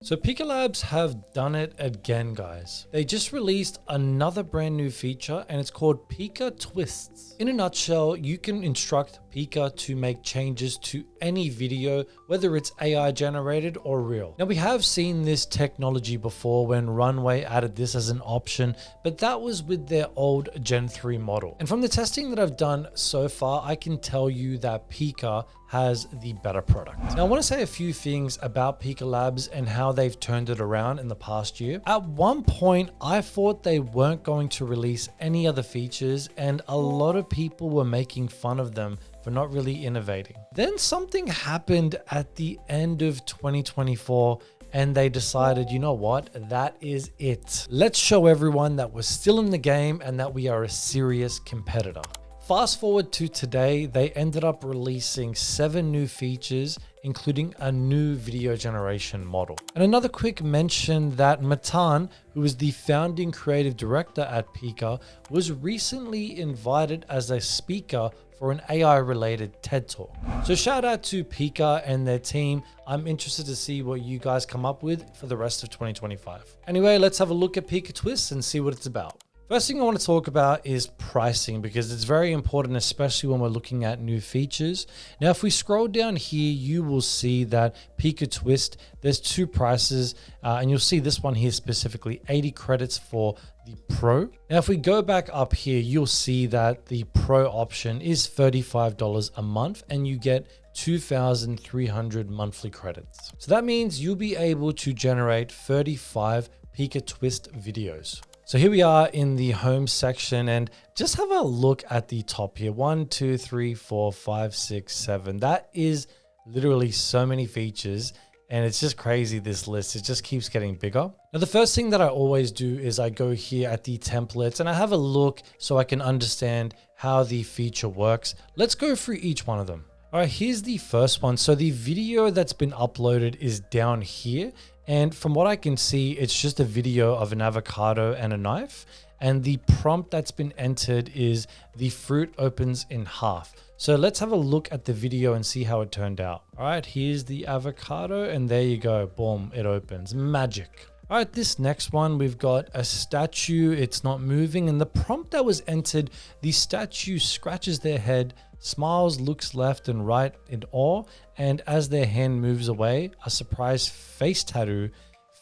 So Pika Labs have done it again, guys. They just released another brand new feature and it's called Pika Twists. In a nutshell, you can instruct Pika to make changes to any video, whether it's AI generated or real. Now we have seen this technology before when Runway added this as an option, but that was with their old Gen 3 model. And from the testing that I've done so far, I can tell you that Pika has the better product. Now I want to say a few things about Pika Labs and how they've turned it around in the past year. At one point, I thought they weren't going to release any other features and a lot of people were making fun of them for not really innovating. Then something happened at the end of 2024 and they decided, you know what, that is it. Let's show everyone that we're still in the game and that we are a serious competitor. Fast forward to today, they ended up releasing 7 new features, including a new video generation model. And another quick mention that Matan, who is the founding creative director at Pika, was recently invited as a speaker for an AI related TED Talk. So shout out to Pika and their team. I'm interested to see what you guys come up with for the rest of 2025. Anyway, let's have a look at Pika Twists and see what it's about. First thing I want to talk about is pricing because it's very important, especially when we're looking at new features. Now, if we scroll down here, you will see that Pika Twist, there's 2 prices and you'll see this one here specifically, 80 credits for the Pro. Now, if we go back up here, you'll see that the Pro option is $35 a month and you get 2,300 monthly credits. So that means you'll be able to generate 35 Pika Twist videos. So here we are in the home section and just have a look at the top here. 1, 2, 3, 4, 5, 6, 7. That is literally so many features and it's just crazy, this list. It just keeps getting bigger. Now, the first thing that I always do is I go here at the templates and I have a look so I can understand how the feature works. Let's go through each one of them. All right, here's the first one. So the video that's been uploaded is down here. And from what I can see, it's just a video of an avocado and a knife. And the prompt that's been entered is the fruit opens in half. So let's have a look at the video and see how it turned out. All right, here's the avocado and there you go. Boom, it opens. Magic. All right, this next one, we've got a statue. It's not moving. And the prompt that was entered, the statue scratches their head, smiles, looks left and right in awe, and as their hand moves away, a surprise face tattoo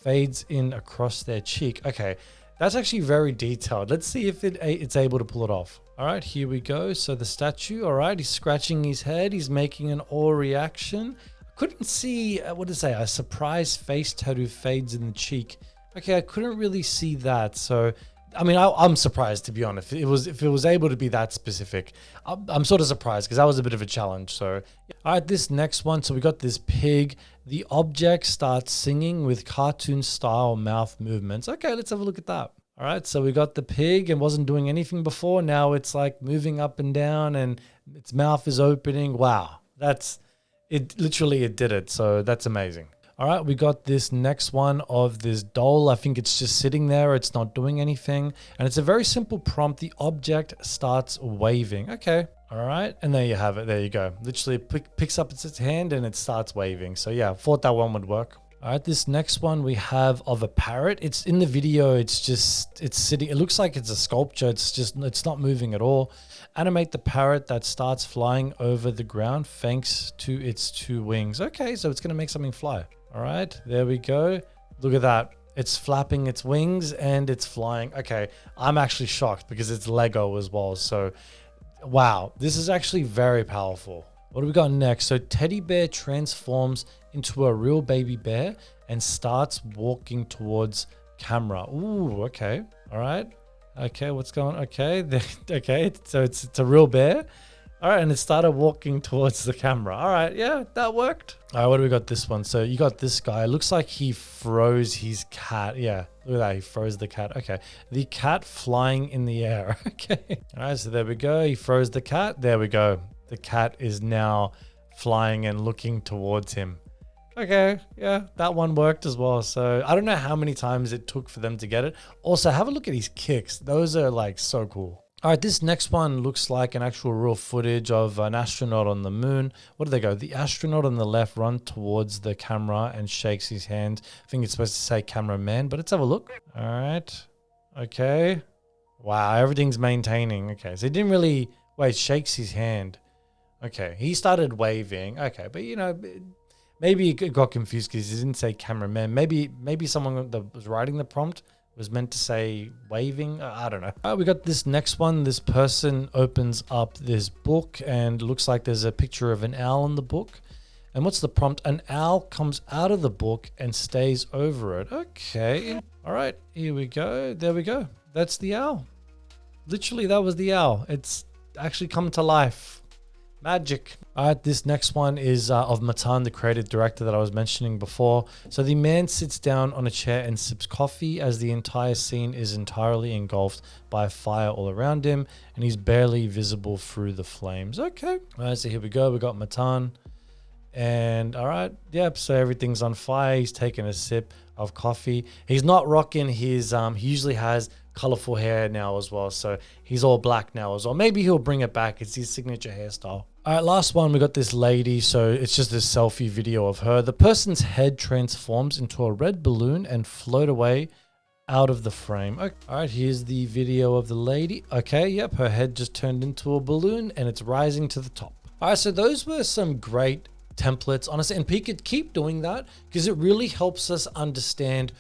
fades in across their cheek. Okay, that's actually very detailed. Let's see if it's able to pull it off. All right, here we go. So the statue, all right, he's scratching his head. He's making an awe reaction. I couldn't see, what did it say? A surprise face tattoo fades in the cheek. Okay, I couldn't really see that. So I mean, I'm surprised, to be honest. If it was able to be that specific, I'm sort of surprised because that was a bit of a challenge. So, all right, this next one. So we got this pig. The object starts singing with cartoon style mouth movements. Okay, let's have a look at that. All right, so we got the pig and wasn't doing anything before. Now it's like moving up and down and its mouth is opening. Wow, that's it. Literally, it did it. So that's amazing. All right, we got this next one of this doll. I think it's just sitting there. It's not doing anything. And it's a very simple prompt. The object starts waving. Okay. All right. And there you have it. There you go. Literally picks up its hand and it starts waving. So yeah, thought that one would work. All right, this next one we have of a parrot. It's in the video. It's sitting. It looks like it's a sculpture. It's not moving at all. Animate the parrot that starts flying over the ground thanks to its 2 wings. Okay, so it's going to make something fly. All right, there we go. Look at that. It's flapping its wings and it's flying. Okay, I'm actually shocked because it's Lego as well. So, wow, this is actually very powerful. What do we got next? So teddy bear transforms into a real baby bear and starts walking towards camera. Ooh, okay. All right. Okay, what's going on? Okay, okay. So it's a real bear. All right, and it started walking towards the camera. All right, yeah, that worked. All right, what do we got this one? So you got this guy. It looks like he froze his cat. Yeah, look at that. He froze the cat. Okay, the cat flying in the air. Okay. All right, so there we go. He froze the cat. There we go. The cat is now flying and looking towards him. Okay, yeah, that one worked as well. So I don't know how many times it took for them to get it. Also, have a look at his kicks. Those are like so cool. All right, this next one looks like an actual real footage of an astronaut on the moon. What do they go? The astronaut on the left runs towards the camera and shakes his hand. I think it's supposed to say cameraman, but let's have a look. All right. Okay. Wow, everything's maintaining. Okay, so he didn't really... Wait, shakes his hand. Okay, he started waving. Okay, but maybe he got confused because he didn't say cameraman. Maybe someone that was writing the prompt was meant to say waving. I don't know. All right, we got this next one. This person opens up this book and looks like there's a picture of an owl in the book. And what's the prompt? An owl comes out of the book and stays over it. Okay. All right, here we go. There we go. That's the owl. Literally, that was the owl. It's actually come to life. Magic. All right, this next one is of Matan, the creative director that I was mentioning before. So the man sits down on a chair and sips coffee as the entire scene is entirely engulfed by fire all around him, and he's barely visible through the flames. Okay. All right, so here we go. We got Matan. And all right, yep, so everything's on fire. He's taking a sip of coffee. He's not rocking his, he usually has colorful hair now as well. So he's all black now as well. Maybe he'll bring it back. It's his signature hairstyle. All right, last one, we got this lady. So it's just this selfie video of her. The person's head transforms into a red balloon and float away out of the frame. Okay. All right, here's the video of the lady. Okay, yep, her head just turned into a balloon and it's rising to the top. All right, so those were some great templates, honestly, and Pika, keep doing that because it really helps us understand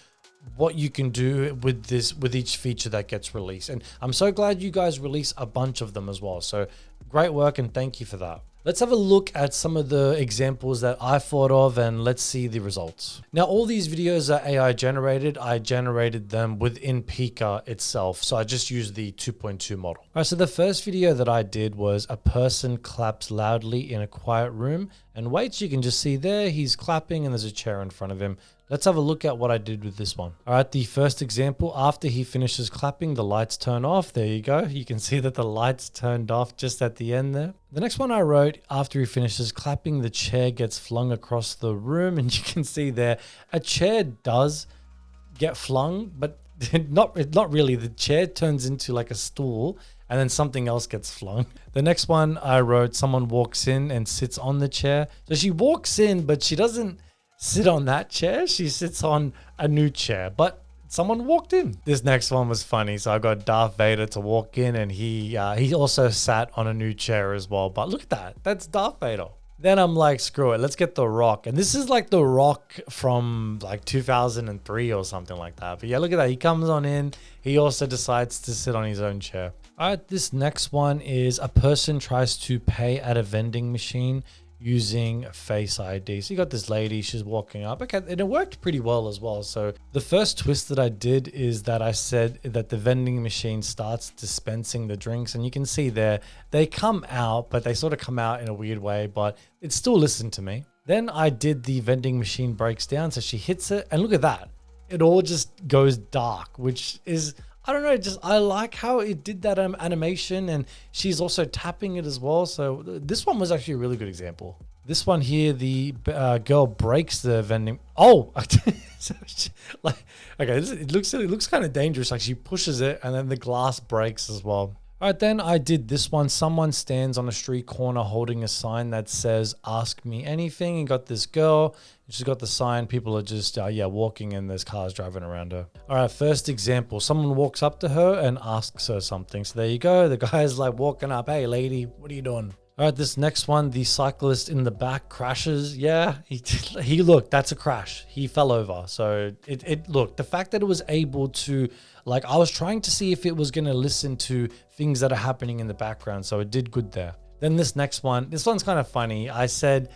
what you can do with each feature that gets released. And I'm so glad you guys release a bunch of them as well. So great work and thank you for that. Let's have a look at some of the examples that I thought of and let's see the results. Now, all these videos are AI generated. I generated them within Pika itself. So I just used the 2.2 model. All right, so the first video that I did was a person claps loudly in a quiet room and waits. You can just see there, he's clapping and there's a chair in front of him. Let's have a look at what I did with this one. All right, the first example, after he finishes clapping, the lights turn off. There you go. You can see that the lights turned off just at the end there. The next one I wrote, after he finishes clapping, the chair gets flung across the room. And you can see there, a chair does get flung, but not really. The chair turns into like a stool and then something else gets flung. The next one I wrote, someone walks in and sits on the chair. So she walks in, but she doesn't sit on that chair. She sits on a new chair, but someone walked in. This next one was funny. So I got Darth Vader to walk in and he also sat on a new chair as well. But look at that. That's Darth Vader. Then I'm like, screw it. Let's get The Rock. And this is like The Rock from like 2003 or something like that. But yeah, look at that. He comes on in. He also decides to sit on his own chair. All right, this next one is a person tries to pay at a vending machine using Face ID. So you got this lady, she's walking up. Okay, and it worked pretty well as well. So the first twist that I did is that I said that the vending machine starts dispensing the drinks, and you can see there, they come out, but they sort of come out in a weird way, but it still listened to me. Then I did the vending machine breaks down, so she hits it, and look at that. It all just goes dark, which is, I don't know, just I like how it did that animation, and she's also tapping it as well. So this one was actually a really good example. This one here, the girl breaks the vending. Oh, so like, okay, it looks kind of dangerous. Like she pushes it and then the glass breaks as well. All right, then I did this one. Someone stands on a street corner holding a sign that says, "Ask me anything." And got this girl. She's got the sign. People are just, walking and there's cars driving around her. All right, first example. Someone walks up to her and asks her something. So there you go. The guy's like walking up. Hey, lady, what are you doing? All right, this next one, the cyclist in the back crashes. Yeah, he look, that's a crash. He fell over. So look, the fact that it was able to, like, I was trying to see if it was going to listen to things that are happening in the background. So it did good there. Then this next one, this one's kind of funny. I said,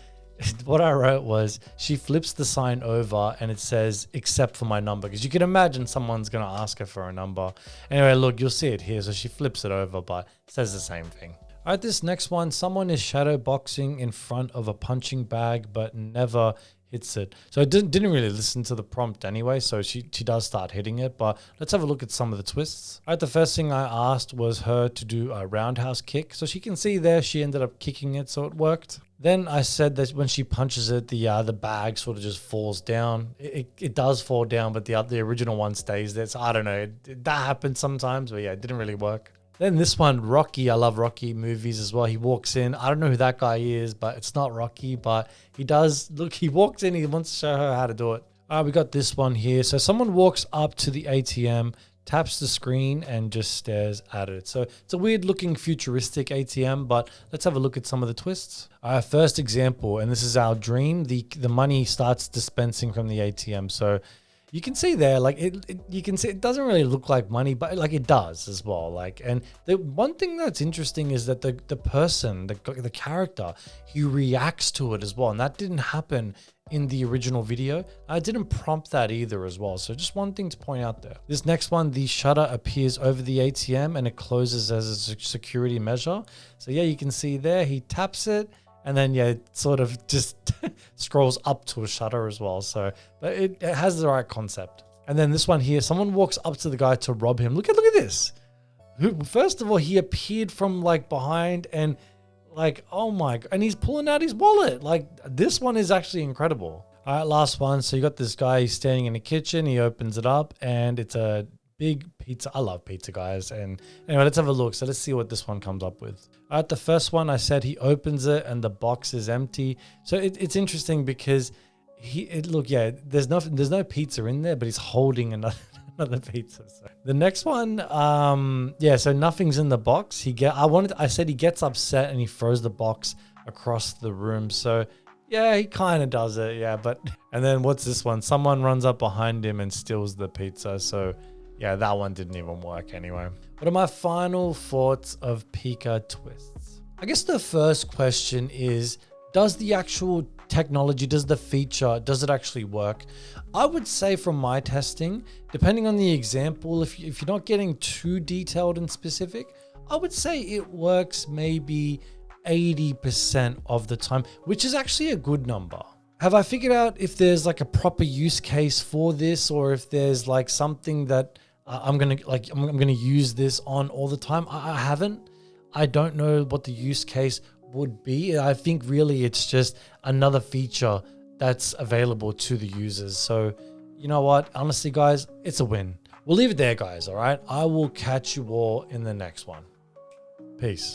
what I wrote was, she flips the sign over and it says, "Except for my number." Because you can imagine someone's going to ask her for a number. Anyway, look, you'll see it here. So she flips it over, but it says the same thing. All right, this next one, someone is shadow boxing in front of a punching bag, but never hits it. So it didn't really listen to the prompt anyway, so she does start hitting it, but let's have a look at some of the twists. All right, the first thing I asked was her to do a roundhouse kick. So she can see there, she ended up kicking it, so it worked. Then I said that when she punches it, the bag sort of just falls down. It does fall down, but the original one stays there. So I don't know, that happens sometimes, but yeah, it didn't really work. Then this one, Rocky. I love Rocky movies as well. He walks in. I don't know who that guy is, but it's not Rocky. But he does. Look, he walks in. He wants to show her how to do it. All right, we got this one here. So someone walks up to the ATM, taps the screen, and just stares at it. So it's a weird looking futuristic ATM, but let's have a look at some of the twists. All right, first example, and this is our dream. The money starts dispensing from the ATM. So you can see there, like you can see it doesn't really look like money, but like it does as well. Like, and the one thing that's interesting is that the person, the character, he reacts to it as well, and that didn't happen in the original video. I didn't prompt that either as well. So just one thing to point out there. This next one, the shutter appears over the ATM and it closes as a security measure. So yeah, you can see there, he taps it. And then, yeah, it sort of just scrolls up to a shutter as well. So, but it has the right concept. And then this one here, someone walks up to the guy to rob him. Look at this. First of all, he appeared from like behind and like, oh my God. And he's pulling out his wallet. Like this one is actually incredible. All right, last one. So you got this guy, he's standing in the kitchen. He opens it up and it's a big pizza. I love pizza, guys. And anyway, let's have a look. So let's see what this one comes up with. All right, the first one, I said he opens it and the box is empty. So it's interesting because there's no pizza in there, but he's holding another pizza. So the next one, so nothing's in the box. I said he gets upset and he throws the box across the room. So yeah, he kind of does it. Yeah, and then what's this one? Someone runs up behind him and steals the pizza. So yeah, that one didn't even work anyway. What are my final thoughts of Pika Twists? I guess the first question is, does the actual technology, does the feature, does it actually work? I would say from my testing, depending on the example, if you're not getting too detailed and specific, I would say it works maybe 80% of the time, which is actually a good number. Have I figured out if there's like a proper use case for this, or if there's like something that I'm gonna use this on all the time? I haven't. I don't know what the use case would be. I think really it's just another feature that's available to the users. So you know what? Honestly, guys, it's a win. We'll leave it there, guys. All right. I will catch you all in the next one. Peace.